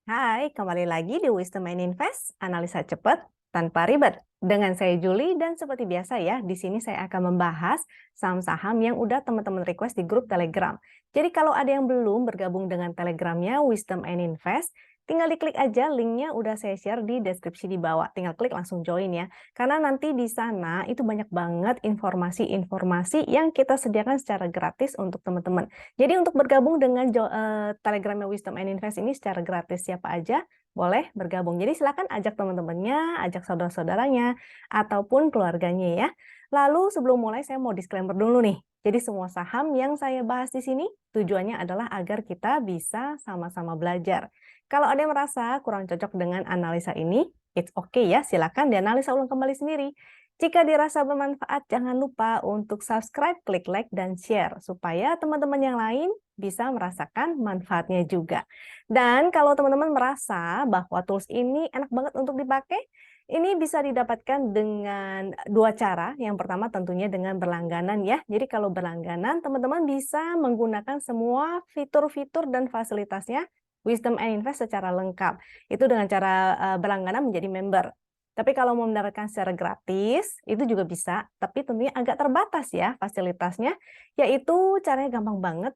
Hai, kembali lagi di Wisdom and Invest, analisa cepat tanpa ribet. Dengan saya Juli dan seperti biasa ya, di sini saya akan membahas saham-saham yang udah teman-teman request di grup Telegram. Jadi kalau ada yang belum bergabung dengan Telegramnya Wisdom and Invest, tinggal diklik aja linknya udah saya share di deskripsi di bawah. Tinggal klik langsung join ya. Karena nanti di sana itu banyak banget informasi-informasi yang kita sediakan secara gratis untuk teman-teman. Jadi untuk bergabung dengan Telegramnya Wisdom and Invest ini secara gratis siapa aja boleh bergabung. Jadi silakan ajak teman-temannya, ajak saudara-saudaranya, ataupun keluarganya ya. Lalu sebelum mulai saya mau disclaimer dulu nih. Jadi semua saham yang saya bahas di sini tujuannya adalah agar kita bisa sama-sama belajar. Kalau ada yang merasa kurang cocok dengan analisa ini, it's okay ya, silakan dianalisa ulang kembali sendiri. Jika dirasa bermanfaat, jangan lupa untuk subscribe, klik like, dan share supaya teman-teman yang lain bisa merasakan manfaatnya juga. Dan kalau teman-teman merasa bahwa tools ini enak banget untuk dipakai, ini bisa didapatkan dengan dua cara. Yang pertama tentunya dengan berlangganan ya. Jadi kalau berlangganan, teman-teman bisa menggunakan semua fitur-fitur dan fasilitasnya Wisdom and Invest secara lengkap. Itu dengan cara berlangganan menjadi member. Tapi kalau mau mendapatkan secara gratis, itu juga bisa, tapi tentunya agak terbatas ya fasilitasnya, yaitu caranya gampang banget,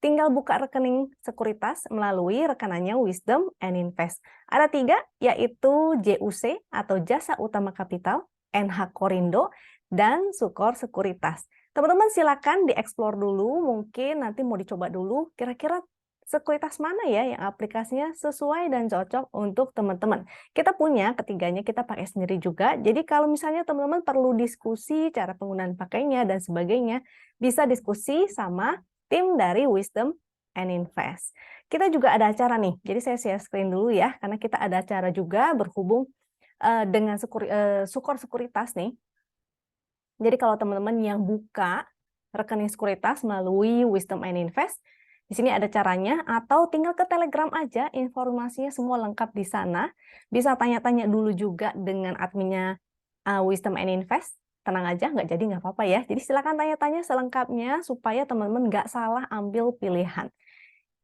tinggal buka rekening sekuritas melalui rekanannya Wisdom and Invest. Ada 3, yaitu JUC atau Jasa Utama Kapital, NH Korindo, dan Sukor Sekuritas. Teman-teman silakan dieksplor dulu, mungkin nanti mau dicoba dulu, kira-kira sekuritas mana ya yang aplikasinya sesuai dan cocok untuk teman-teman. Kita punya ketiganya, kita pakai sendiri juga. Jadi kalau misalnya teman-teman perlu diskusi cara penggunaan pakainya dan sebagainya, bisa diskusi sama tim dari Wisdom and Invest. Kita juga ada acara nih, jadi saya share screen dulu ya, karena kita ada acara juga berhubung dengan Sukor Sekuritas nih. Jadi kalau teman-teman yang buka rekening sekuritas melalui Wisdom and Invest, di sini ada caranya, atau tinggal ke Telegram aja, informasinya semua lengkap di sana. Bisa tanya-tanya dulu juga dengan adminnya Wisdom and Invest. Tenang aja, nggak jadi nggak apa-apa ya. Jadi silakan tanya-tanya selengkapnya supaya teman-teman nggak salah ambil pilihan.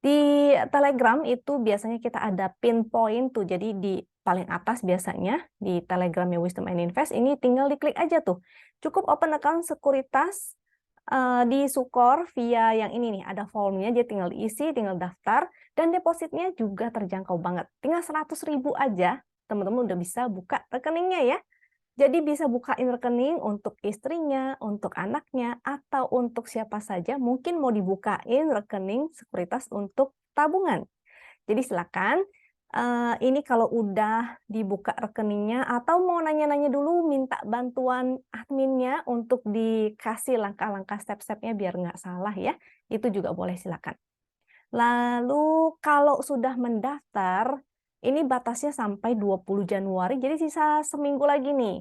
Di Telegram itu biasanya kita ada pinpoint tuh, jadi di paling atas biasanya di Telegramnya Wisdom and Invest ini tinggal diklik aja tuh. Cukup open account sekuritas di Sukor via yang ini nih, ada formnya, jadi tinggal diisi, tinggal daftar, dan depositnya juga terjangkau banget. Tinggal 100.000 aja, teman-teman udah bisa buka rekeningnya ya. Jadi bisa bukain rekening untuk istrinya, untuk anaknya, atau untuk siapa saja. Mungkin mau dibukain rekening sekuritas untuk tabungan. Jadi silakan. Ini kalau udah dibuka rekeningnya atau mau nanya-nanya dulu, minta bantuan adminnya untuk dikasih langkah-langkah step-stepnya biar nggak salah ya. Itu juga boleh silakan. Lalu kalau sudah mendaftar, ini batasnya sampai 20 Januari, jadi sisa seminggu lagi nih.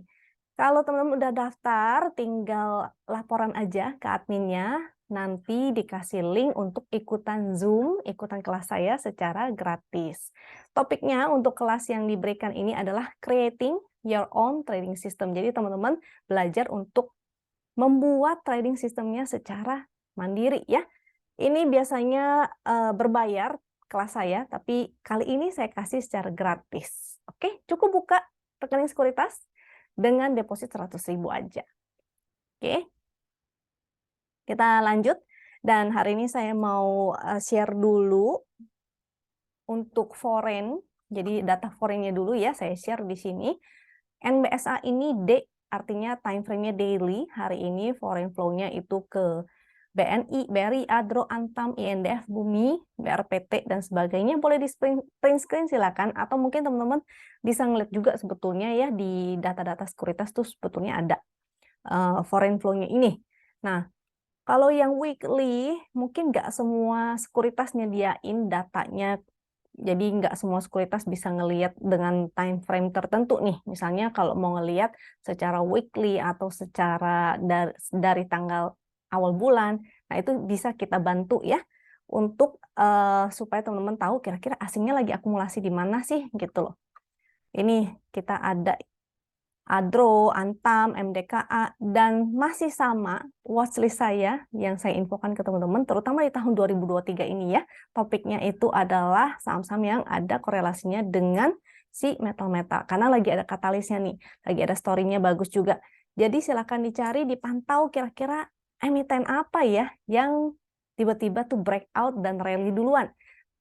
Kalau teman-teman udah daftar, tinggal laporan aja ke adminnya, nanti dikasih link untuk ikutan Zoom, ikutan kelas saya secara gratis. Topiknya untuk kelas yang diberikan ini adalah Creating Your Own Trading System. Jadi teman-teman belajar untuk membuat trading sistemnya secara mandiri ya. Ini biasanya berbayar kelas saya, tapi kali ini saya kasih secara gratis. Oke, cukup buka rekening sekuritas dengan deposit 100.000 aja. Oke, kita lanjut. Dan hari ini saya mau share dulu untuk foreign. Jadi data foreignnya dulu ya, saya share di sini. NBSA ini D, artinya time frame-nya daily. Hari ini foreign flow-nya itu ke BNI, BRI, Adro, Antam, INDF, Bumi, BRPT, dan sebagainya. Boleh di print screen silakan, atau mungkin teman-teman bisa ngeliat juga sebetulnya ya di data-data sekuritas tuh sebetulnya ada foreign flow-nya ini. Nah, kalau yang weekly, mungkin nggak semua sekuritas nyediain datanya, jadi nggak semua sekuritas bisa ngelihat dengan time frame tertentu nih. Misalnya kalau mau ngelihat secara weekly atau secara dari tanggal awal bulan, nah itu bisa kita bantu ya untuk supaya teman-teman tahu kira-kira asingnya lagi akumulasi di mana sih gitu loh. Ini kita ada Adro, Antam, MDKA, dan masih sama watchlist saya yang saya infokan ke teman-teman, terutama di tahun 2023 ini ya, topiknya itu adalah saham-saham yang ada korelasinya dengan si metal-metal, karena lagi ada katalisnya nih, lagi ada story-nya bagus juga. Jadi silakan dicari, dipantau kira-kira emiten apa ya yang tiba-tiba tuh breakout dan rally duluan.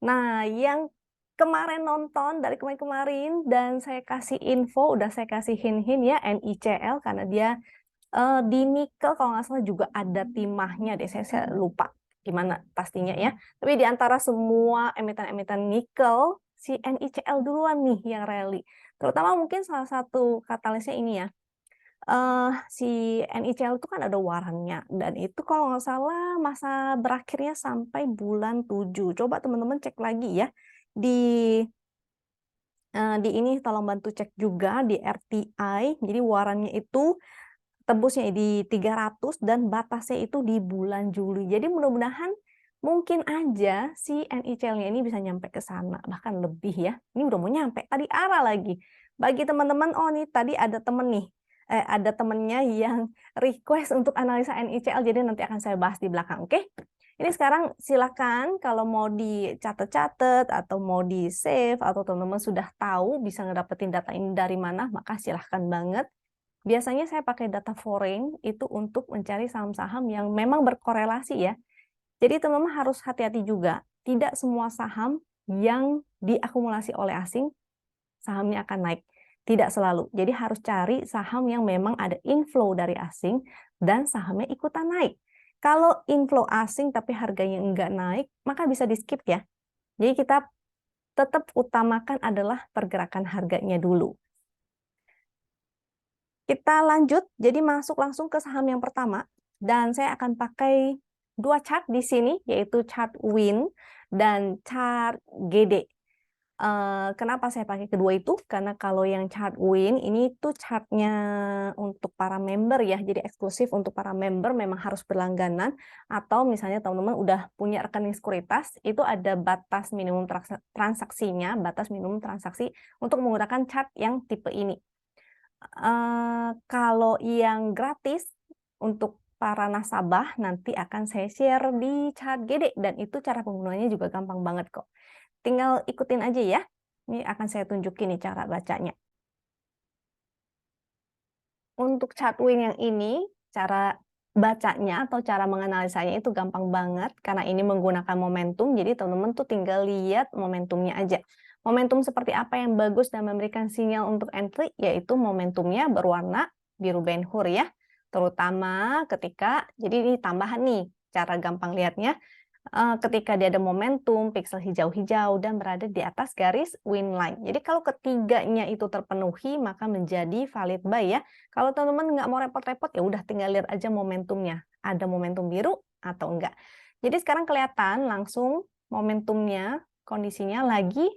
Nah, yang kemarin nonton dari kemarin-kemarin dan saya kasih info, udah saya kasih hint-hint ya, NICL karena dia di nikel kalau nggak salah juga ada timahnya deh, saya lupa gimana pastinya ya. Tapi di antara semua emiten-emiten nikel, si NICL duluan nih yang rally. Terutama mungkin salah satu katalisnya ini ya, si NICL itu kan ada warannya dan itu kalau nggak salah masa berakhirnya sampai bulan 7. Coba teman-teman cek lagi ya di di ini tolong bantu cek juga di RTI. Jadi warannya itu tembusnya di 300 dan batasnya itu di bulan Juli. Jadi mudah-mudahan mungkin aja si NICL-nya ini bisa nyampe ke sana, bahkan lebih ya. Ini udah mau nyampe, tadi arah lagi. Bagi teman-teman, oh nih tadi ada temen nih, ada temennya yang request untuk analisa NICL, jadi nanti akan saya bahas di belakang, oke? Ini sekarang silakan kalau mau dicatat-catat atau mau di-save atau teman-teman sudah tahu bisa ngedapetin data ini dari mana, maka silahkan banget. Biasanya saya pakai data foreign itu untuk mencari saham-saham yang memang berkorelasi ya. Jadi teman-teman harus hati-hati juga. Tidak semua saham yang diakumulasi oleh asing, sahamnya akan naik. Tidak selalu. Jadi harus cari saham yang memang ada inflow dari asing dan sahamnya ikutan naik. Kalau inflow asing tapi harganya enggak naik, maka bisa di-skip ya. Jadi kita tetap utamakan adalah pergerakan harganya dulu. Kita lanjut, jadi masuk langsung ke saham yang pertama, dan saya akan pakai dua chart di sini, yaitu chart WIN dan chart GD. Kenapa saya pakai kedua itu? Karena kalau yang chart WIN ini tuh chartnya untuk para member ya, jadi eksklusif untuk para member, memang harus berlangganan, atau misalnya teman-teman udah punya rekening sekuritas, itu ada batas minimum transaksinya, batas minimum transaksi untuk menggunakan chart yang tipe ini. Kalau yang gratis untuk para nasabah nanti akan saya share di chart GD dan itu cara penggunaannya juga gampang banget kok. Tinggal ikutin aja ya. Ini akan saya tunjukin nih cara bacanya. Untuk chart WIN yang ini, cara bacanya atau cara menganalisanya itu gampang banget karena ini menggunakan momentum. Jadi teman-teman tuh tinggal lihat momentumnya aja. Momentum seperti apa yang bagus dan memberikan sinyal untuk entry, yaitu momentumnya berwarna biru Ben Hur ya. Terutama ketika, jadi ini tambahan nih, cara gampang lihatnya, ketika dia ada momentum, pixel hijau-hijau, dan berada di atas garis win line. Jadi kalau ketiganya itu terpenuhi, maka menjadi valid buy ya. Kalau teman-teman nggak mau repot-repot, ya udah tinggal lihat aja momentumnya. Ada momentum biru atau enggak. Jadi sekarang kelihatan langsung momentumnya, kondisinya lagi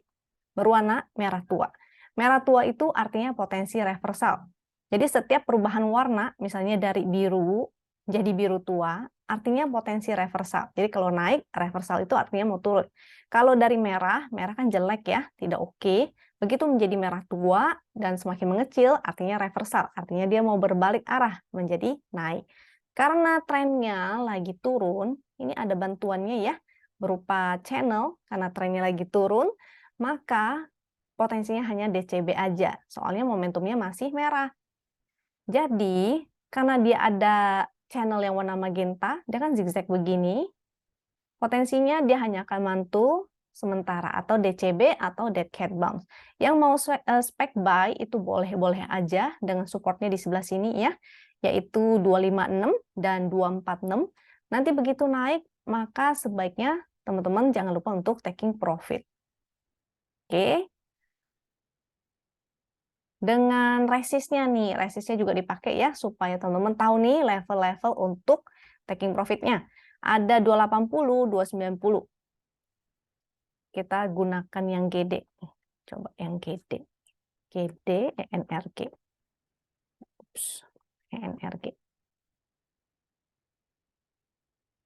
berwarna merah tua. Merah tua itu artinya potensi reversal. Jadi setiap perubahan warna, misalnya dari biru jadi biru tua, artinya potensi reversal. Jadi kalau naik, reversal itu artinya mau turun. Kalau dari merah, merah kan jelek ya, tidak oke. Begitu menjadi merah tua dan semakin mengecil, artinya reversal. Artinya dia mau berbalik arah, menjadi naik. Karena trennya lagi turun, ini ada bantuannya ya, berupa channel, karena trennya lagi turun, maka potensinya hanya DCB aja, soalnya momentumnya masih merah. Jadi, karena dia ada channel yang warna magenta, dia kan zigzag begini, potensinya dia hanya akan mantul sementara atau DCB atau dead cat bounce. Yang mau spec buy itu boleh-boleh aja dengan supportnya di sebelah sini ya, yaitu 256 dan 246. Nanti begitu naik, maka sebaiknya teman-teman jangan lupa untuk taking profit. Oke. Dengan resistnya nih, resistnya juga dipakai ya, supaya teman-teman tahu nih level-level untuk taking profitnya. Ada 280, 290. Kita gunakan yang GD. Coba yang GD. GD, ENRG. Ups, ENRG.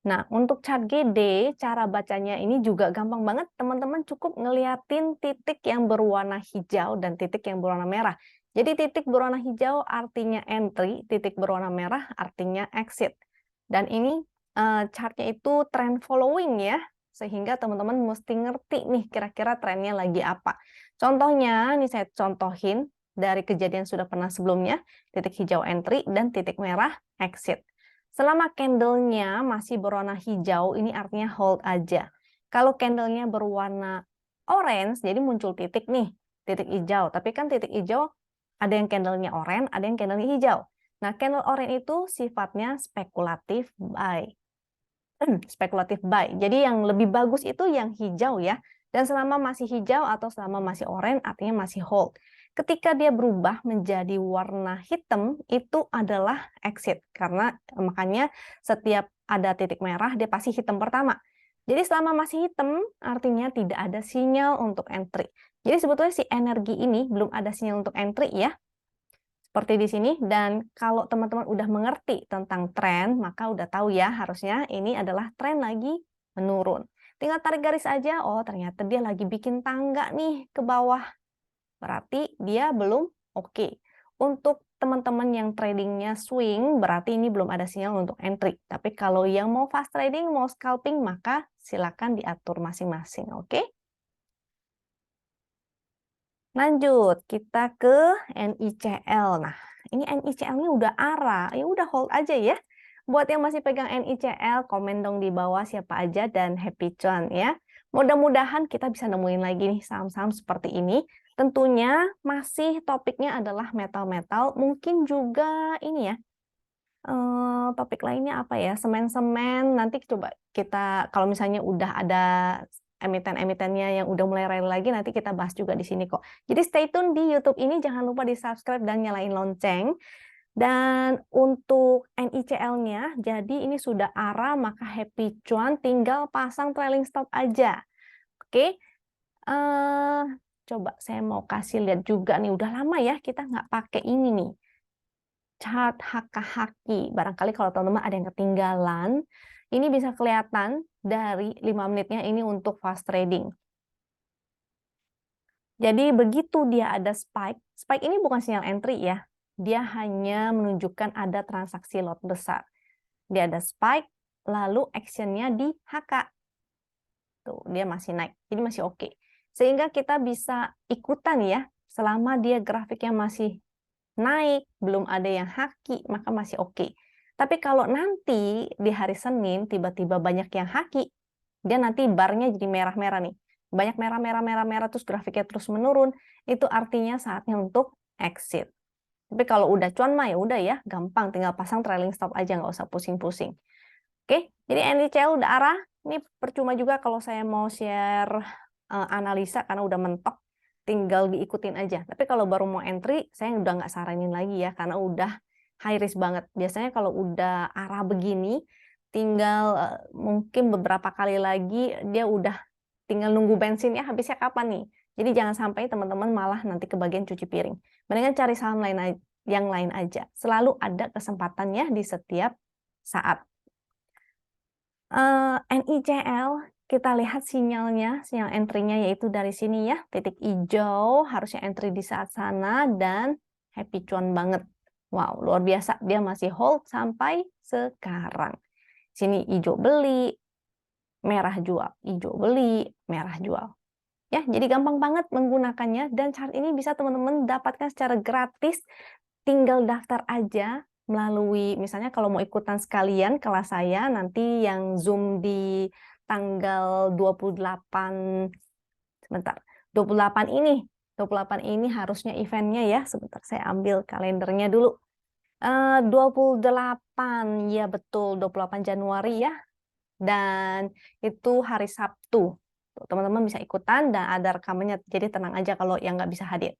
Nah, untuk chart GD, cara bacanya ini juga gampang banget. Teman-teman cukup ngeliatin titik yang berwarna hijau dan titik yang berwarna merah. Jadi titik berwarna hijau artinya entry, titik berwarna merah artinya exit. Dan ini chartnya itu trend following ya, sehingga teman-teman mesti ngerti nih kira-kira trennya lagi apa. Contohnya, ini saya contohin dari kejadian sudah pernah sebelumnya, titik hijau entry dan titik merah exit. Selama candlenya masih berwarna hijau, ini artinya hold aja. Kalau candlenya berwarna orange, jadi muncul titik nih, titik hijau. Tapi kan titik hijau ada yang candlenya oranye, ada yang candlenya hijau. Nah, candle oranye itu sifatnya spekulatif buy. Spekulatif buy. Jadi yang lebih bagus itu yang hijau ya. Dan selama masih hijau atau selama masih oranye artinya masih hold. Ketika dia berubah menjadi warna hitam itu adalah exit. Karena makanya setiap ada titik merah dia pasti hitam pertama. Jadi selama masih hitam artinya tidak ada sinyal untuk entry. Jadi sebetulnya si energi ini belum ada sinyal untuk entry ya. Seperti di sini, dan kalau teman-teman udah mengerti tentang tren, maka udah tahu ya harusnya ini adalah tren lagi menurun. Tinggal tarik garis aja, oh ternyata dia lagi bikin tangga nih ke bawah. Berarti dia belum oke. Untuk teman-teman yang tradingnya swing, berarti ini belum ada sinyal untuk entry. Tapi kalau yang mau fast trading, mau scalping, maka silakan diatur masing-masing, oke? Lanjut, kita ke NICL. Nah, ini NICL-nya udah arah, ya udah hold aja ya. Buat yang masih pegang NICL, komen dong di bawah siapa aja dan happy cuan ya. Mudah-mudahan kita bisa nemuin lagi nih saham-saham seperti ini. Tentunya masih topiknya adalah metal-metal, mungkin juga ini ya, topik lainnya apa ya, semen-semen. Nanti coba kita, kalau misalnya udah ada emiten-emitennya yang udah mulai rally lagi, nanti kita bahas juga di sini kok. Jadi stay tune di YouTube ini, jangan lupa di subscribe dan nyalain lonceng. Dan untuk NICL-nya, jadi ini sudah arah, maka happy cuan, tinggal pasang trailing stop aja. Oke, coba saya mau kasih lihat juga nih, udah lama ya kita nggak pakai ini nih, chart Haki. Barangkali kalau teman-teman ada yang ketinggalan, ini bisa kelihatan dari 5 menitnya ini untuk fast trading. Jadi begitu dia ada spike, spike ini bukan sinyal entry ya, dia hanya menunjukkan ada transaksi lot besar. Dia ada spike, lalu actionnya di HK. Tuh, dia masih naik, jadi masih oke. Sehingga kita bisa ikutan ya, selama dia grafiknya masih naik, belum ada yang haki, maka masih oke. Tapi kalau nanti di hari Senin tiba-tiba banyak yang haki, dia nanti barnya jadi merah-merah nih. Banyak merah-merah terus grafiknya terus menurun, itu artinya saatnya untuk exit. Tapi kalau udah cuan mah ya udah ya, gampang tinggal pasang trailing stop aja, nggak usah pusing-pusing. Oke, jadi NICL udah arah. Ini percuma juga kalau saya mau share analisa karena udah mentok, tinggal diikutin aja. Tapi kalau baru mau entry, saya udah nggak saranin lagi ya, karena udah high risk banget. Biasanya kalau udah arah begini, tinggal mungkin beberapa kali lagi, dia udah tinggal nunggu bensinnya habisnya kapan nih. Jadi jangan sampai teman-teman malah nanti kebagian cuci piring. Mendingan cari saham lain yang lain aja. Selalu ada kesempatannya di setiap saat. NICL, kita lihat sinyalnya, sinyal entry-nya yaitu dari sini ya, titik hijau, harusnya entry di saat sana, dan happy cuan banget. Wow, luar biasa, dia masih hold sampai sekarang. Sini hijau beli, merah jual, hijau beli, merah jual. Ya, jadi gampang banget menggunakannya, dan chart ini bisa teman-teman dapatkan secara gratis, tinggal daftar aja melalui, misalnya kalau mau ikutan sekalian kelas saya, nanti yang Zoom di tanggal 28, sebentar, 28 ini, 28 ini harusnya eventnya ya, sebentar saya ambil kalendernya dulu. 28, ya betul, 28 Januari ya, dan itu hari Sabtu. Teman-teman bisa ikutan dan ada rekamannya, jadi tenang aja kalau yang nggak bisa hadir.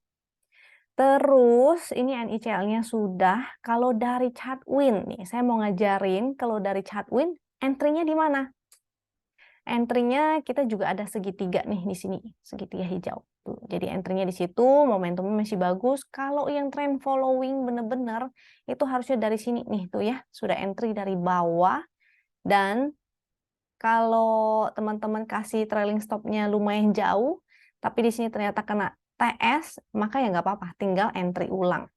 Terus ini NICL-nya sudah. Kalau dari chart win nih, saya mau ngajarin kalau dari chart win entry-nya di mana? Entry-nya kita juga ada segitiga nih di sini, segitiga hijau. Tuh, jadi entry-nya di situ, momentumnya masih bagus. Kalau yang trend following bener-bener itu harusnya dari sini nih tuh ya, sudah entry dari bawah. Dan kalau teman-teman kasih trailing stop-nya lumayan jauh, tapi di sini ternyata kena TS, maka ya nggak apa-apa, tinggal entry ulang.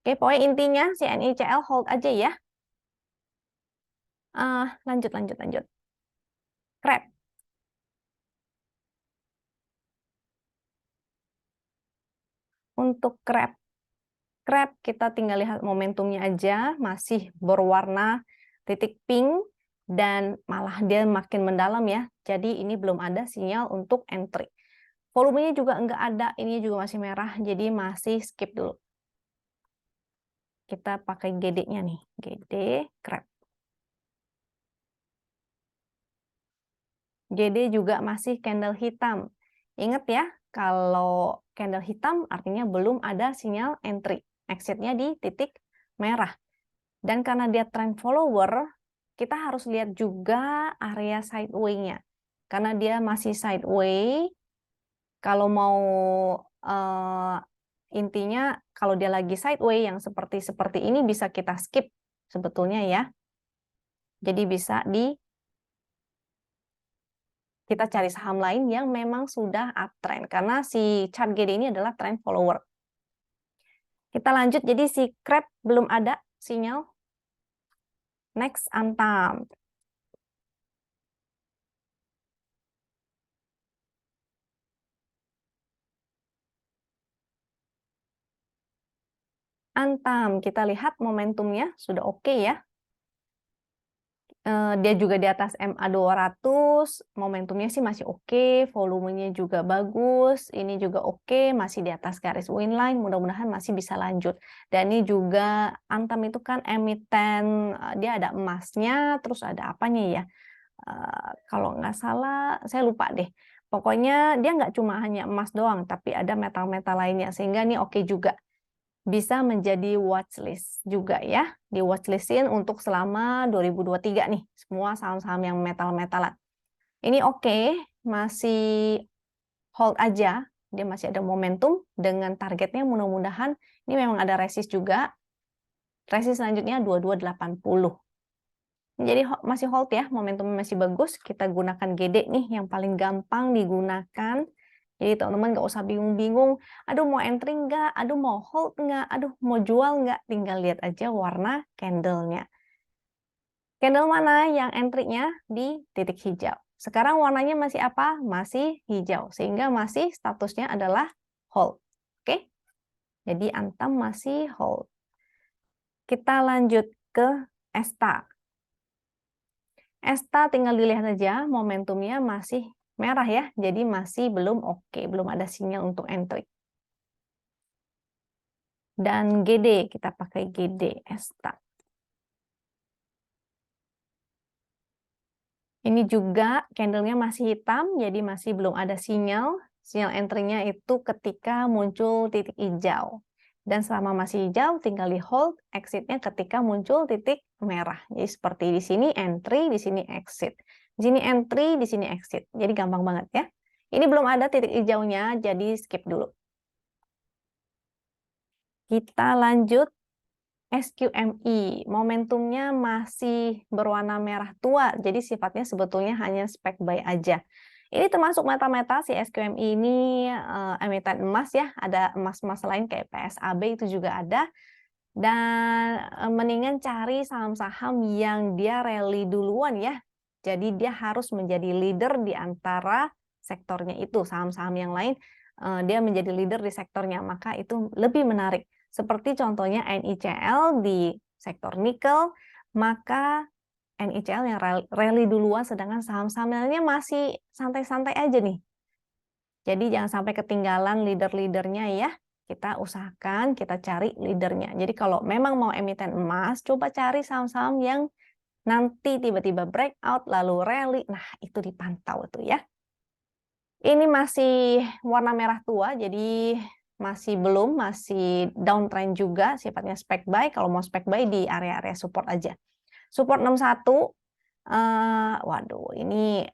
Oke, pokoknya intinya si NICL hold aja ya. Lanjut. Crab. Untuk crab kita tinggal lihat momentumnya aja, masih berwarna titik pink, dan malah dia makin mendalam ya. Jadi ini belum ada sinyal untuk entry. Volumenya juga enggak ada, ini juga masih merah, jadi masih skip dulu. Kita pakai GD-nya nih, GD crab. GD juga masih candle hitam. Ingat ya, kalau candle hitam artinya belum ada sinyal entry. Exit-nya di titik merah. Dan karena dia trend follower, kita harus lihat juga area sideway-nya. Karena dia masih sideway, kalau mau intinya kalau dia lagi sideway yang seperti ini bisa kita skip sebetulnya ya. Jadi bisa kita cari saham lain yang memang sudah uptrend karena si chart GD ini adalah trend follower. Kita lanjut, jadi si crab belum ada sinyal. Next, Antam. Antam, kita lihat momentumnya sudah oke ya. Dia juga di atas MA 200, momentumnya sih masih oke, volumenya juga bagus, ini juga oke, masih di atas garis win line, mudah-mudahan masih bisa lanjut. Dan ini juga Antam itu kan emiten, dia ada emasnya, terus ada apanya ya? Kalau nggak salah, saya lupa deh. Pokoknya dia nggak cuma hanya emas doang, tapi ada metal-metal lainnya, sehingga ini oke juga. Bisa menjadi watchlist juga ya, di watchlistin untuk selama 2023 nih, semua saham-saham yang metal-metalan. Ini oke, masih hold aja, dia masih ada momentum dengan targetnya mudah-mudahan, ini memang ada resist juga, resist selanjutnya 2280. Jadi masih hold ya, momentumnya masih bagus, kita gunakan GD nih yang paling gampang digunakan. Jadi teman-teman nggak usah bingung-bingung, aduh mau entry nggak, aduh mau hold nggak, aduh mau jual nggak, tinggal lihat aja warna candle-nya. Candle mana yang entry-nya di titik hijau. Sekarang warnanya masih apa? Masih hijau, sehingga masih statusnya adalah hold. Oke? Jadi Antam masih hold. Kita lanjut ke ESTA. ESTA tinggal dilihat aja, momentumnya masih merah ya, jadi masih belum oke, belum ada sinyal untuk entry. Dan GD, kita pakai GD ESTA. Ini juga candlenya masih hitam, jadi masih belum ada sinyal. Sinyal entry-nya itu ketika muncul titik hijau. Dan selama masih hijau, tinggal di hold, exit-nya ketika muncul titik merah. Jadi seperti di sini entry, di sini exit. Di sini entry, di sini exit. Jadi gampang banget ya. Ini belum ada titik hijaunya, jadi skip dulu. Kita lanjut SQMI, momentumnya masih berwarna merah tua, jadi sifatnya sebetulnya hanya spek buy aja. Ini termasuk meta-meta si SQMI ini emiten emas ya, ada emas-emas lain kayak PSAB itu juga ada. Dan mendingan cari saham-saham yang dia rally duluan ya. Jadi dia harus menjadi leader di antara sektornya itu, saham-saham yang lain dia menjadi leader di sektornya, maka itu lebih menarik. Seperti contohnya NICL di sektor nikel, maka NICL yang rally duluan, sedangkan saham-saham lainnya masih santai-santai aja nih. Jadi jangan sampai ketinggalan leader-leadernya ya. Kita usahakan kita cari leadernya. Jadi kalau memang mau emiten emas, coba cari saham-saham yang nanti tiba-tiba breakout lalu rally. Nah, itu dipantau tuh ya. Ini masih warna merah tua, jadi masih downtrend juga, sifatnya spek buy. Kalau mau spek buy di area-area support aja. Support 61, waduh ini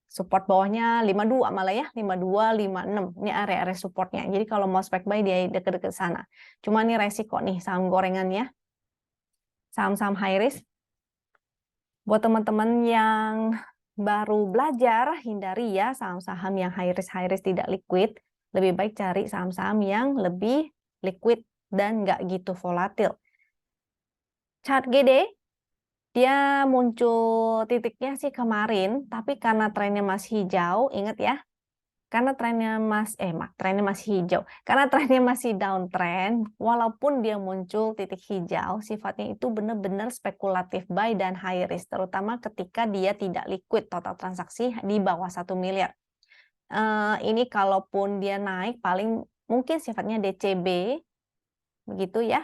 support bawahnya 52 malah ya, 52, 56. Ini area-area supportnya. Jadi kalau mau spek buy dia deket-deket sana. Cuma ini resiko nih saham gorengannya, saham-saham high risk. Buat teman-teman yang baru belajar, hindari ya saham-saham yang high risk tidak liquid. lebih baik cari saham-saham yang lebih liquid dan nggak gitu volatil. Chart GD, dia muncul titiknya sih kemarin, tapi karena trennya masih hijau, ingat ya, karena trennya masih hijau. Karena trennya masih downtrend, walaupun dia muncul titik hijau, sifatnya itu benar-benar spekulatif buy dan high risk, terutama ketika dia tidak liquid, total transaksi di bawah 1 miliar. Ini kalaupun dia naik paling mungkin sifatnya DCB, begitu ya.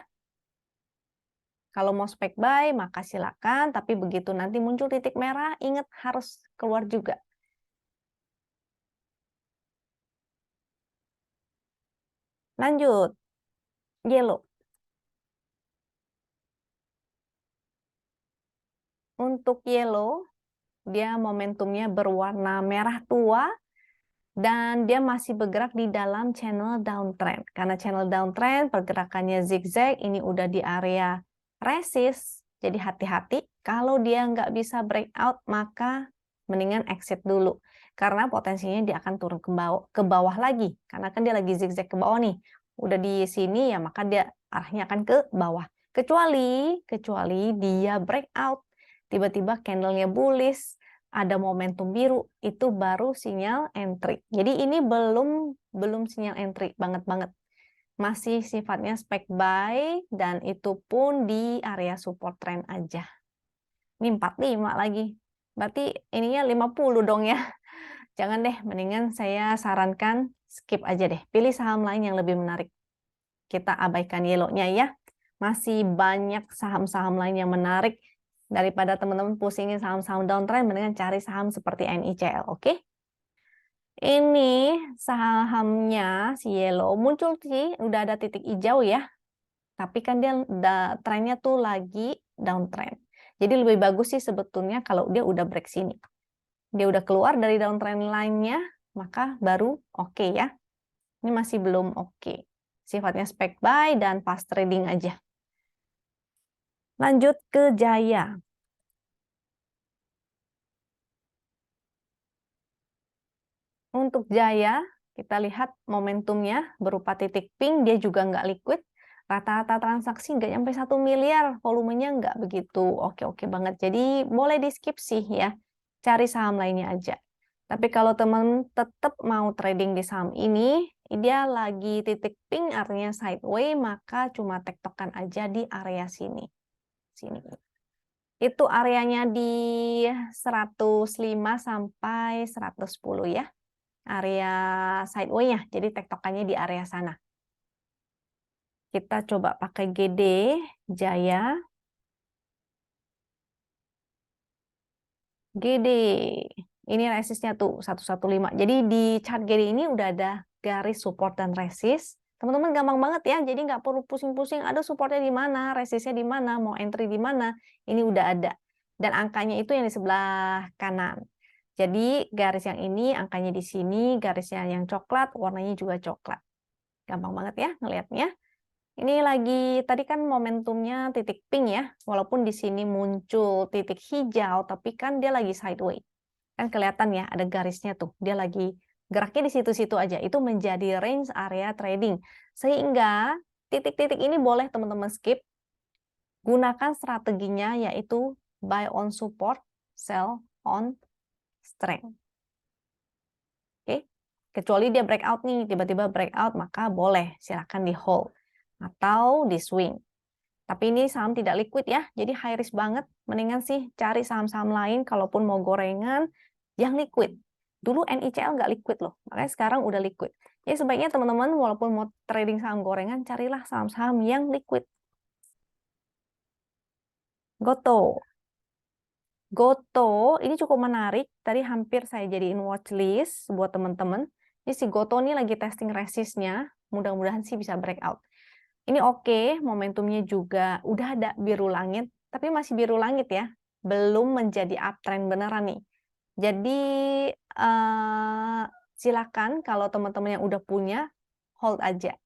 Kalau mau spek buy, maka silakan, tapi begitu nanti muncul titik merah, ingat harus keluar juga. Lanjut, yellow. Untuk yellow, dia momentumnya berwarna merah tua, dan dia masih bergerak di dalam channel downtrend. Karena channel downtrend, pergerakannya zigzag, ini udah di area resist, jadi hati-hati. Kalau dia nggak bisa breakout, maka mendingan exit dulu. Karena potensinya dia akan turun ke bawah lagi. Karena kan dia lagi zigzag ke bawah nih. Udah di sini ya, maka dia arahnya akan ke bawah. Kecuali dia breakout. Tiba-tiba candlenya bullish, ada momentum biru, itu baru sinyal entry. Jadi ini belum sinyal entry banget-banget. Masih sifatnya spek buy, dan itu pun di area support trend aja. Ini 45 lagi. Berarti ininya 50 dong ya. Jangan deh, mendingan saya sarankan skip aja deh. Pilih saham lain yang lebih menarik. Kita abaikan yellow-nya ya. Masih banyak saham-saham lain yang menarik. Daripada teman-teman pusingin saham-saham downtrend, mendingan cari saham seperti NICL, oke? Ini sahamnya si yellow muncul sih, udah ada titik hijau ya. Tapi kan dia trennya tuh lagi downtrend. Jadi lebih bagus sih sebetulnya kalau dia udah break sini. Dia udah keluar dari downtrend line-nya, maka baru oke ya. Ini masih belum oke. Sifatnya spek buy dan fast trading aja. Lanjut ke Jaya. Untuk Jaya, kita lihat momentumnya berupa titik pink, dia juga nggak liquid. Rata-rata transaksi nggak sampai 1 miliar, volumenya nggak begitu oke-oke banget. Jadi boleh di skip sih ya, cari saham lainnya aja. Tapi kalau teman tetap mau trading di saham ini, dia lagi titik pink artinya sideways, maka cuma tektokan aja di area sini. Itu areanya di 105 sampai 110 ya. Area sideways-nya, jadi tektokannya di area sana. Kita coba pakai GD, Jaya. GD. Ini resistnya tuh 115. Jadi di chart GD ini udah ada garis support dan resist. Teman-teman gampang banget ya, jadi nggak perlu pusing-pusing, ada supportnya di mana, resistnya di mana, mau entry di mana, ini udah ada. Dan angkanya itu yang di sebelah kanan. Jadi garis yang ini, angkanya di sini, garisnya yang coklat, warnanya juga coklat. Gampang banget ya ngelihatnya. Ini lagi, tadi kan momentumnya titik pink ya, walaupun di sini muncul titik hijau, tapi kan dia lagi sideways. Kan kelihatan ya, ada garisnya tuh, dia lagi geraknya di situ-situ aja, itu menjadi range area trading. Sehingga titik-titik ini boleh teman-teman skip, gunakan strateginya yaitu buy on support, sell on strength. Oke, kecuali dia breakout nih, tiba-tiba breakout, maka boleh, silakan di hold atau di swing. Tapi ini saham tidak liquid ya, jadi high risk banget. Mendingan sih cari saham-saham lain, kalaupun mau gorengan, yang liquid. Dulu NICL nggak liquid loh, makanya sekarang udah liquid. Jadi sebaiknya teman-teman walaupun mau trading saham gorengan, carilah saham-saham yang liquid. Goto. Goto ini cukup menarik, tadi hampir saya jadiin watchlist buat teman-teman. Ini si Goto ini lagi testing resistnya, mudah-mudahan sih bisa breakout. Ini oke, momentumnya juga udah ada biru langit, tapi masih biru langit ya, belum menjadi uptrend beneran nih. Jadi silakan kalau teman-teman yang udah punya, hold aja.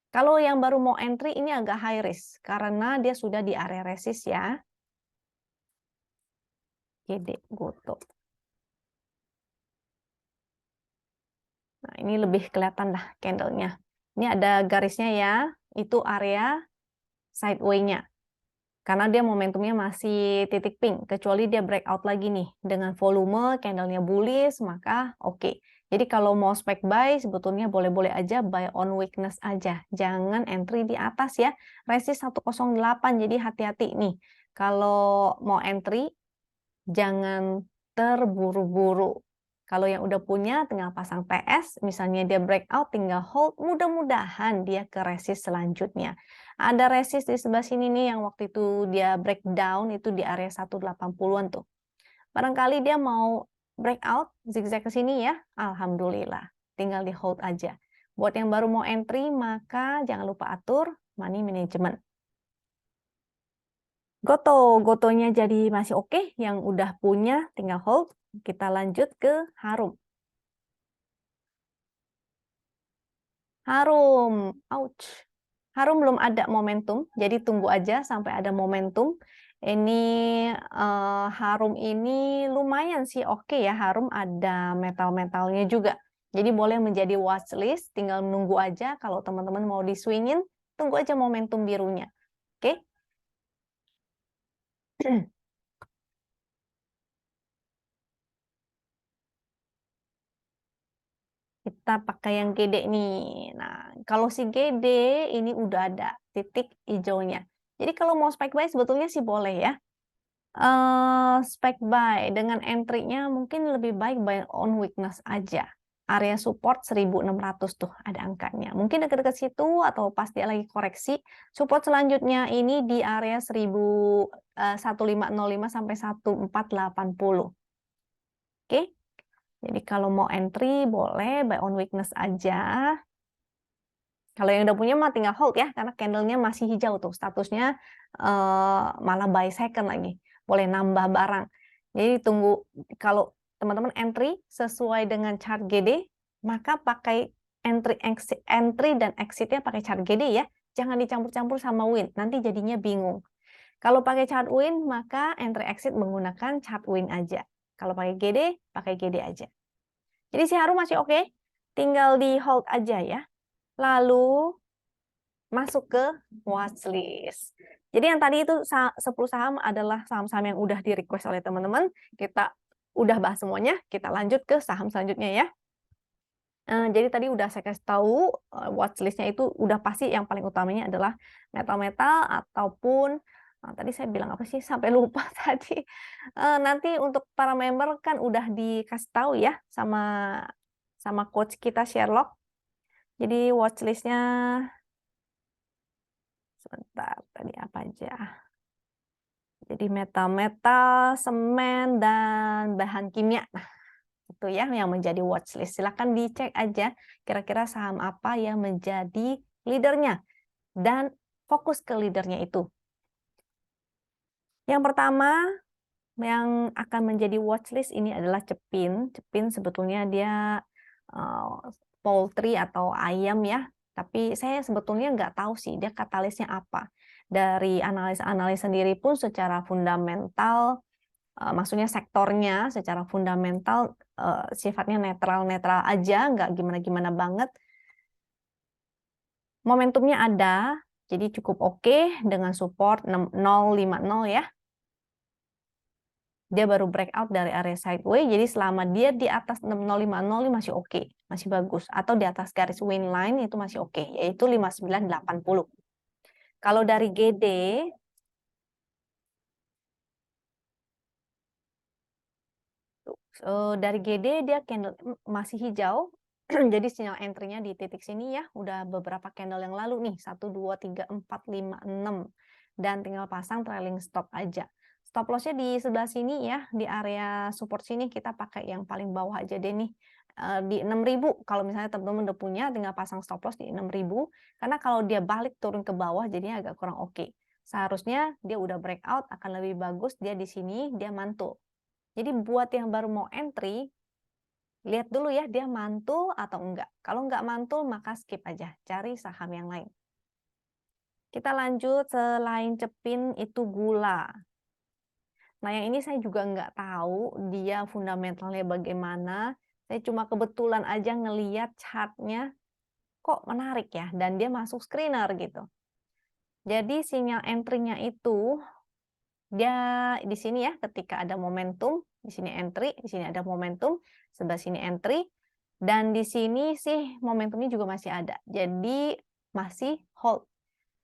Kalau yang baru mau entry ini agak high risk, karena dia sudah di area resist ya. GD, Goto. Nah, ini lebih kelihatan lah candlenya. Ini ada garisnya ya, itu area sideway-nya. Karena dia momentumnya masih titik pink, kecuali dia breakout lagi nih dengan volume candlenya bullish, maka oke. Jadi kalau mau spek buy sebetulnya boleh-boleh aja buy on weakness aja, jangan entry di atas ya. Resist 108, jadi hati-hati nih. Kalau mau entry jangan terburu-buru. Kalau yang udah punya tinggal pasang TS, misalnya dia breakout tinggal hold, mudah-mudahan dia ke resist selanjutnya. Ada resist di sebelah sini nih yang waktu itu dia breakdown itu di area 180-an tuh. Barangkali dia mau breakout zigzag ke sini ya, alhamdulillah. Tinggal di hold aja. Buat yang baru mau entry maka jangan lupa atur money management. Gotonya jadi masih oke, yang udah punya tinggal hold. Kita lanjut ke Harum. Harum, ouch. Harum belum ada momentum, jadi tunggu aja sampai ada momentum. Ini Harum ini lumayan sih oke ya, Harum ada metal-metalnya juga. Jadi boleh menjadi watchlist, tinggal menunggu aja kalau teman-teman mau di swingin, tunggu aja momentum birunya. Oke? Kita pakai yang gede nih. Nah, kalau si gede ini udah ada titik hijaunya. Jadi kalau mau spike buy sebetulnya sih boleh ya. Spike buy dengan entry-nya mungkin lebih baik buy on weakness aja. Area support 1600 tuh ada angkanya. Mungkin dekat-dekat situ atau pas dia lagi koreksi. Support selanjutnya ini di area 1505 sampai 1480. Oke. Jadi kalau mau entry boleh buy on weakness aja. Kalau yang udah punya mah tinggal hold ya, karena candlenya masih hijau tuh, statusnya malah buy second lagi. Boleh nambah barang. Jadi tunggu, kalau teman-teman entry sesuai dengan chart GD, maka pakai entry dan exitnya pakai chart GD ya. Jangan dicampur-campur sama win, nanti jadinya bingung. Kalau pakai chart win, maka entry exit menggunakan chart win aja. Kalau pakai GD aja. Jadi si Harum masih oke, tinggal di hold aja ya. Lalu masuk ke watchlist. Jadi yang tadi itu 10 saham adalah saham-saham yang udah di request oleh teman-teman. Kita udah bahas semuanya, kita lanjut ke saham selanjutnya ya. Jadi tadi udah saya kasih tahu watchlist-nya itu udah pasti yang paling utamanya adalah metal-metal ataupun tadi saya bilang apa sih sampai lupa tadi. Nanti untuk para member kan udah dikasih tahu ya sama coach kita Sherlock. Jadi watchlist-nya sebentar tadi apa aja. Jadi metal-metal, semen dan bahan kimia. Nah, itu ya yang menjadi watchlist. Silahkan dicek aja kira-kira saham apa yang menjadi leadernya dan fokus ke leadernya itu. Yang pertama yang akan menjadi watchlist ini adalah Cepin. Cepin sebetulnya dia poultry atau ayam ya, tapi saya sebetulnya nggak tahu sih dia katalisnya apa. Dari analis-analis sendiri pun secara fundamental, maksudnya sektornya secara fundamental sifatnya netral-netral aja, nggak gimana-gimana banget. Momentumnya ada, jadi cukup oke dengan support 6050 ya. Dia baru breakout dari area sideway, jadi selama dia di atas 6050 masih oke, masih bagus. Atau di atas garis win line itu masih oke, yaitu 5980. Kalau dari GD, dari GD dia candle masih hijau, jadi sinyal entry-nya di titik sini ya, udah beberapa candle yang lalu nih, 1, 2, 3, 4, 5, 6. Dan tinggal pasang trailing stop aja. Stop loss-nya di sebelah sini ya, di area support sini kita pakai yang paling bawah aja deh nih. Di 6.000, kalau misalnya teman-teman udah punya, tinggal pasang stop loss di 6.000. Karena kalau dia balik turun ke bawah, jadinya agak kurang oke. Seharusnya dia udah breakout, akan lebih bagus dia di sini, dia mantul. Jadi buat yang baru mau entry, lihat dulu ya dia mantul atau enggak. Kalau enggak mantul, maka skip aja, cari saham yang lain. Kita lanjut, selain Cepin itu gula. Nah, yang ini saya juga nggak tahu dia fundamentalnya bagaimana. Saya cuma kebetulan aja ngeliat chartnya kok menarik ya, dan dia masuk screener gitu. Jadi sinyal entry-nya itu dia di sini ya, ketika ada momentum, di sini entry, di sini ada momentum, sebelah sini entry, dan di sini sih momentumnya juga masih ada. Jadi masih hold.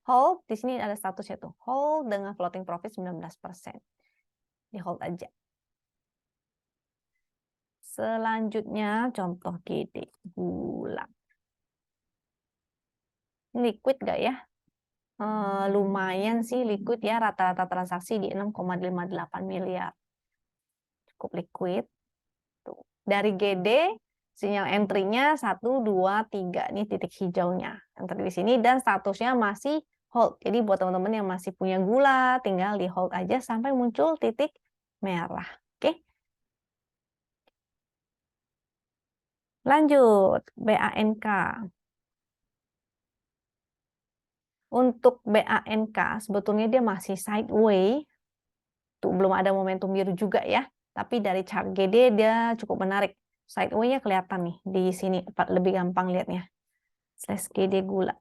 Hold, di sini ada statusnya tuh, hold dengan floating profit 19%. Di hold aja. Selanjutnya contoh GD gula. Liquid gak ya? Lumayan sih liquid ya, rata-rata transaksi di 6,58 miliar. Cukup liquid. Tuh. Dari GD, sinyal entry-nya 1, 2, 3. Ini titik hijaunya. Entry di sini dan statusnya masih hold. Jadi buat teman-teman yang masih punya gula, tinggal di hold aja sampai muncul titik merah. Oke. Lanjut, BANK. Untuk BANK, sebetulnya dia masih sideways. Tuh, belum ada momentum biru juga ya. Tapi dari chart GD dia cukup menarik. Sideways-nya kelihatan nih di sini, lebih gampang lihatnya. Slash GD gula.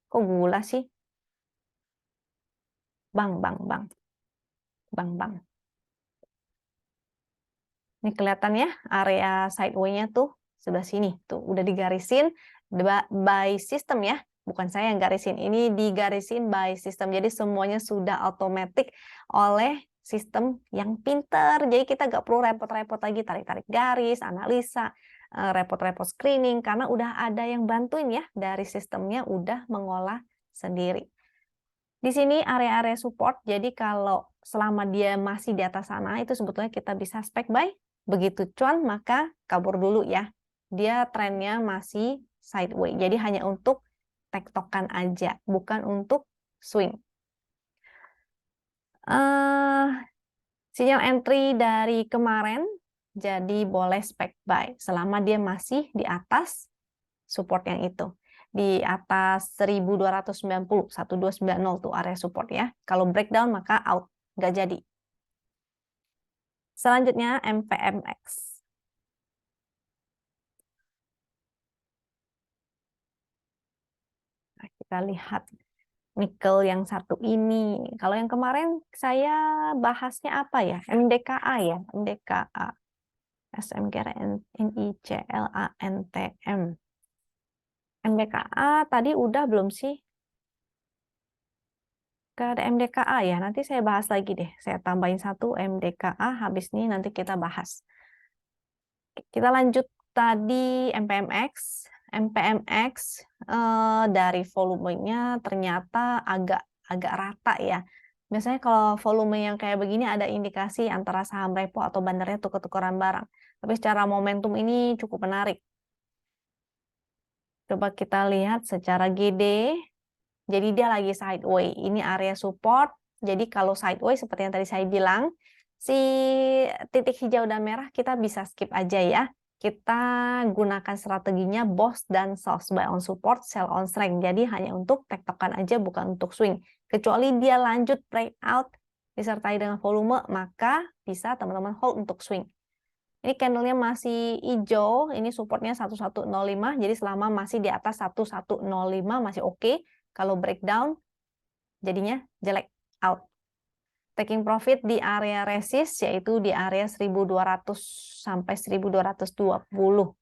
Kok gula sih? Bang. Ini kelihatan ya area sideways-nya tuh sebelah sini. Tuh udah digarisin by system ya. Bukan saya yang garisin. Ini digarisin by system. Jadi semuanya sudah otomatis oleh sistem yang pinter. Jadi kita nggak perlu repot-repot lagi tarik-tarik garis, analisa, repot-repot screening. Karena udah ada yang bantuin ya dari sistemnya udah mengolah sendiri. Di sini area-area support, jadi kalau selama dia masih di atas sana, itu sebetulnya kita bisa spek buy. Begitu cuan, maka kabur dulu ya. Dia trennya masih sideways, jadi hanya untuk tektokan aja, bukan untuk swing. Sinyal entry dari kemarin, jadi boleh spek buy, selama dia masih di atas support yang itu. Di atas 1290, 1290 tuh area support ya. Kalau breakdown maka out, nggak jadi. Selanjutnya MPMX. Nah, kita lihat nikel yang satu ini. Kalau yang kemarin saya bahasnya apa ya? MDKA ya, MDKA. SMKRNICLANTM. MDKA tadi udah belum sih? Ke ada MDKA ya, nanti saya bahas lagi deh. Saya tambahin satu MDKA, habis ini nanti kita bahas. Kita lanjut tadi MPMX. MPMX dari volumenya ternyata agak rata ya. Biasanya kalau volume yang kayak begini ada indikasi antara saham repo atau bandarnya tuker-tukeran barang. Tapi secara momentum ini cukup menarik. Coba kita lihat secara GD. Jadi dia lagi sideways. Ini area support. Jadi kalau sideways seperti yang tadi saya bilang, si titik hijau dan merah kita bisa skip aja ya. Kita gunakan strateginya BOS dan SOS, buy on support, sell on strength. Jadi hanya untuk tektokan aja, bukan untuk swing. Kecuali dia lanjut breakout disertai dengan volume, maka bisa teman-teman hold untuk swing. Ini candlenya masih hijau, ini supportnya 1105, jadi selama masih di atas 1105 masih oke. Kalau breakdown, jadinya jelek, out. Taking profit di area resist, yaitu di area 1200 sampai 1220.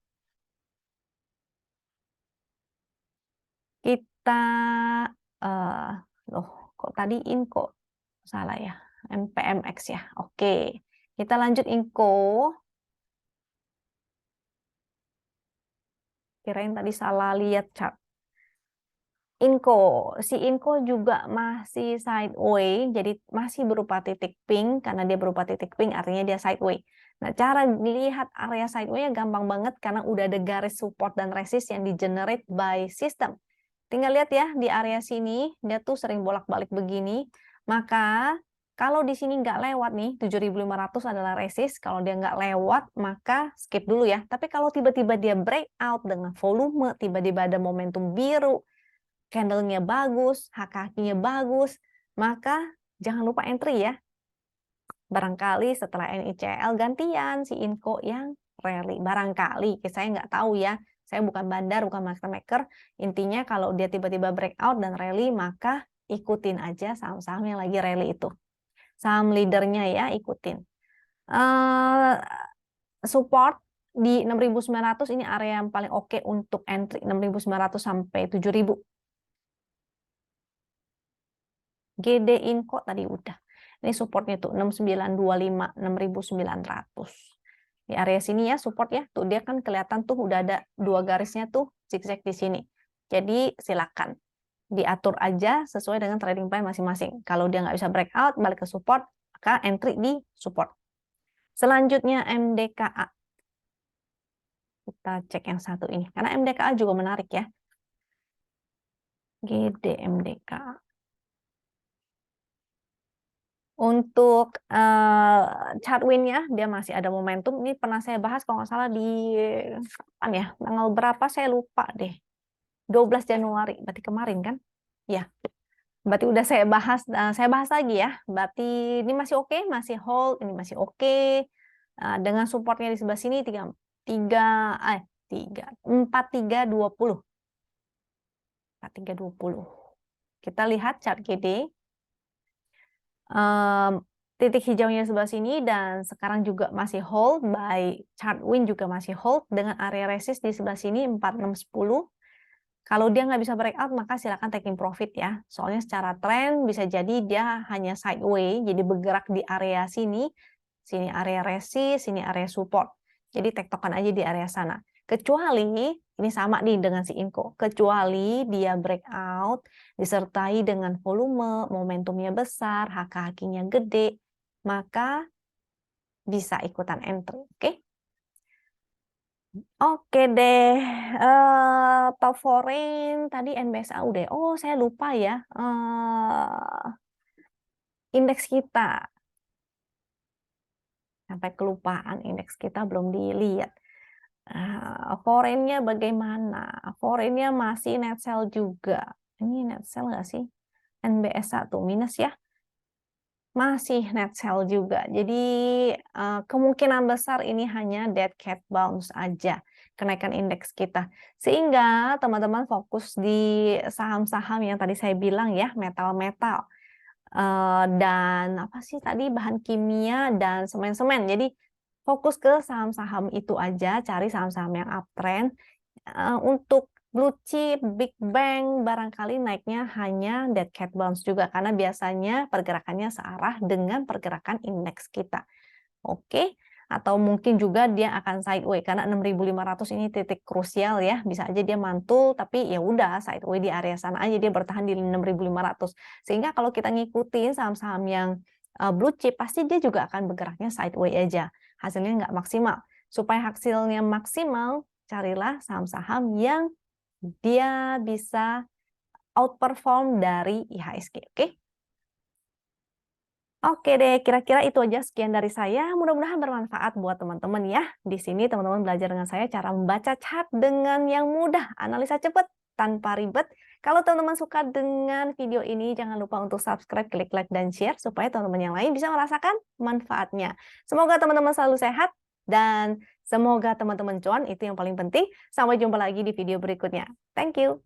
Kita, kok tadi Inco? Salah ya, MPMX ya. Oke, kita lanjut Inco. Kirain tadi salah lihat chart. Si Inco juga masih sideways, jadi masih berupa titik pink, karena dia berupa titik pink artinya dia sideways. Nah, cara dilihat area sideways gampang banget karena udah ada garis support dan resist yang di-generate by system. Tinggal lihat ya, di area sini, dia tuh sering bolak-balik begini, maka kalau di sini nggak lewat nih, 7.500 adalah resist, kalau dia nggak lewat, maka skip dulu ya. Tapi kalau tiba-tiba dia breakout dengan volume, tiba-tiba ada momentum biru, candlenya bagus, HKQ-nya bagus, maka jangan lupa entry ya. Barangkali setelah NICL gantian si Inco yang rally. Barangkali, saya nggak tahu ya. Saya bukan bandar, bukan market maker. Intinya kalau dia tiba-tiba breakout dan rally, maka ikutin aja saham-saham yang lagi rally itu. Saham leadernya ya, ikutin. Support di 6.900 ini area yang paling oke untuk entry. 6.900 sampai 7.000. GD Inco tadi udah. Ini supportnya tuh 6925, 6.900. Di area sini ya support ya. Tuh dia kan kelihatan tuh udah ada dua garisnya tuh zigzag di sini. Jadi silakan diatur aja sesuai dengan trading plan masing-masing. Kalau dia nggak bisa breakout, balik ke support, maka entry di support. Selanjutnya MDKA. Kita cek yang satu ini. Karena MDKA juga menarik ya. GD MDKA. Untuk chart win-nya, dia masih ada momentum. Ini pernah saya bahas kalau nggak salah di kapan ya? Tanggal berapa saya lupa deh. 12 Januari, berarti kemarin kan? Ya. Berarti udah saya bahas lagi ya. Berarti ini masih oke, masih hold, ini masih oke. Dengan supportnya di sebelah sini 4320. 4320. Kita lihat chart GD. Titik hijaunya sebelah sini dan sekarang juga masih hold, by chart win juga masih hold dengan area resist di sebelah sini 4610. Kalau dia nggak bisa breakout maka silakan taking profit ya. Soalnya secara tren bisa jadi dia hanya sideways, jadi bergerak di area sini, sini area resist, sini area support. Jadi tektokan aja di area sana. Kecuali ini sama nih dengan si Inco, kecuali dia breakout disertai dengan volume, momentumnya besar, HK-nya gede, maka bisa ikutan entry, oke? Oke deh, top foreign tadi NBSA udah. Oh, saya lupa ya. Indeks kita. Sampai kelupaan indeks kita belum dilihat. Foreign-nya bagaimana? Foreign-nya masih net sell juga. Ini net sell nggak sih? NBSA tuh minus ya. Masih net sell juga. Jadi kemungkinan besar ini hanya dead cat bounce aja kenaikan indeks kita. Sehingga teman-teman fokus di saham-saham yang tadi saya bilang ya, metal-metal. Dan apa sih tadi bahan kimia dan semen-semen. Jadi fokus ke saham-saham itu aja, cari saham-saham yang uptrend. Untuk blue chip, big bang, barangkali naiknya hanya dead cat bounce juga, karena biasanya pergerakannya searah dengan pergerakan indeks kita. Oke, atau mungkin juga dia akan sideways, karena 6.500 ini titik krusial ya, bisa aja dia mantul, tapi ya udah sideways di area sana aja, dia bertahan di 6.500. Sehingga kalau kita ngikutin saham-saham yang blue chip, pasti dia juga akan bergeraknya sideways aja. Hasilnya nggak maksimal. Supaya hasilnya maksimal, carilah saham-saham yang dia bisa outperform dari IHSG, oke? Oke deh, kira-kira itu aja sekian dari saya. Mudah-mudahan bermanfaat buat teman-teman ya. Di sini teman-teman belajar dengan saya cara membaca chart dengan yang mudah, analisa cepat tanpa ribet. Kalau teman-teman suka dengan video ini, jangan lupa untuk subscribe, klik like, dan share supaya teman-teman yang lain bisa merasakan manfaatnya. Semoga teman-teman selalu sehat dan semoga teman-teman cuan, itu yang paling penting. Sampai jumpa lagi di video berikutnya. Thank you.